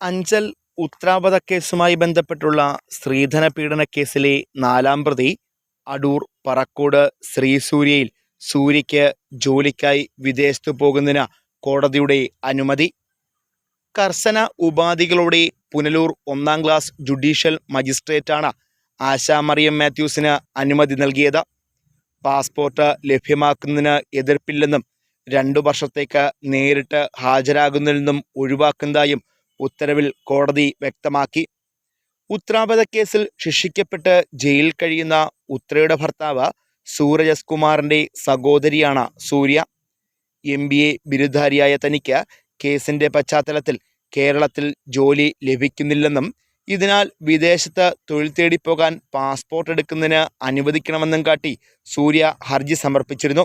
അഞ്ചൽ ഉത്രാപതക്കേസുമായി ബന്ധപ്പെട്ടുള്ള സ്ത്രീധന പീഡനക്കേസിലെ 4-ാം പ്രതി അടൂർ പറക്കോട് ശ്രീസൂര്യയിൽ സൂര്യയ്ക്ക് ജോലിക്കായി വിദേശത്തു പോകുന്നതിന് കോടതിയുടെ അനുമതി. കർശന ഉപാധികളോടെ പുനലൂർ 1-ാം ക്ലാസ് ജുഡീഷ്യൽ മജിസ്ട്രേറ്റാണ് ആശാ മറിയം മാത്യൂസിന് അനുമതി നൽകിയത്. പാസ്പോർട്ട് ലഭ്യമാക്കുന്നതിന് എതിർപ്പില്ലെന്നും 2 വർഷത്തേക്ക് നേരിട്ട് ഹാജരാകുന്നതിൽ നിന്നും ഒഴിവാക്കുന്നതായും ഉത്തരവിൽ കോടതി വ്യക്തമാക്കി. ഉത്രാപതക്കേസിൽ ശിക്ഷിക്കപ്പെട്ട് ജയിലിൽ കഴിയുന്ന ഉത്രയുടെ ഭർത്താവ് സൂരജ് എസ് കുമാറിൻ്റെ സഹോദരിയാണ് സൂര്യ. MBA ബിരുദധാരിയായ തനിക്ക് കേസിൻ്റെ പശ്ചാത്തലത്തിൽ കേരളത്തിൽ ജോലി ലഭിക്കുന്നില്ലെന്നും ഇതിനാൽ വിദേശത്ത് തൊഴിൽ തേടിപ്പോകാൻ പാസ്പോർട്ട് എടുക്കുന്നതിന് അനുവദിക്കണമെന്നും കാട്ടി സൂര്യ ഹർജി സമർപ്പിച്ചിരുന്നു.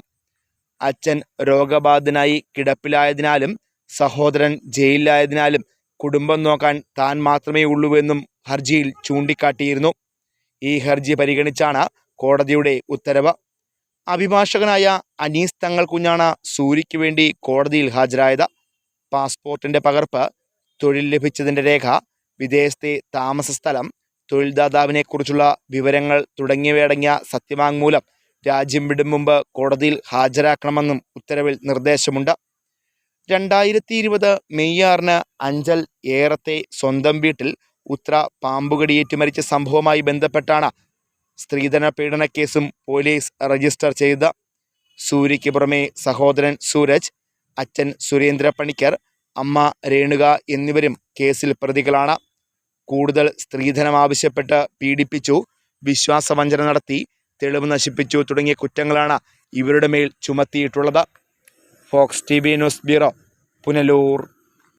അച്ഛൻ രോഗബാധിതനായി കിടപ്പിലായതിനാലും സഹോദരൻ ജയിലിലായതിനാലും കുടുംബം നോക്കാൻ താൻ മാത്രമേ ഉള്ളൂവെന്നും ഹർജിയിൽ ചൂണ്ടിക്കാട്ടിയിരുന്നു. ഈ ഹർജി പരിഗണിച്ചാണ് കോടതിയുടെ ഉത്തരവ്. അഭിഭാഷകനായ അനീസ് തങ്ങൾ കുഞ്ഞാണ് സൂര്യയ്ക്ക് വേണ്ടി കോടതിയിൽ ഹാജരായത്. പാസ്പോർട്ടിൻ്റെ പകർപ്പ്, തൊഴിൽ ലഭിച്ചതിൻ്റെ രേഖ, വിദേശത്തെ താമസ സ്ഥലം, തൊഴിൽദാതാവിനെക്കുറിച്ചുള്ള വിവരങ്ങൾ തുടങ്ങിയവയടങ്ങിയ സത്യവാങ്മൂലം രാജ്യം വിടും മുമ്പ് കോടതിയിൽ ഹാജരാക്കണമെന്നും ഉത്തരവിൽ നിർദ്ദേശമുണ്ട്. 2020 മെയ് 6-ന് അഞ്ചൽ ഏറത്തെ സ്വന്തം വീട്ടിൽ ഉത്ര പാമ്പുകടിയേറ്റ് മരിച്ച സംഭവവുമായി ബന്ധപ്പെട്ടാണ് സ്ത്രീധന പീഡനക്കേസും പോലീസ് രജിസ്റ്റർ ചെയ്തത്. സൂര്യയ്ക്ക് പുറമെ സഹോദരൻ സൂരജ്, അച്ഛൻ സുരേന്ദ്ര പണിക്കർ, അമ്മ രേണുക എന്നിവരും കേസിൽ പ്രതികളാണ്. കൂടുതൽ സ്ത്രീധനം ആവശ്യപ്പെട്ട് പീഡിപ്പിച്ചു, വിശ്വാസവഞ്ചന നടത്തി, തെളിവ് നശിപ്പിച്ചു തുടങ്ങിയ കുറ്റങ്ങളാണ് ഇവരുടെ മേൽ ചുമത്തിയിട്ടുള്ളത്. Fox TV news bureau, Punalur.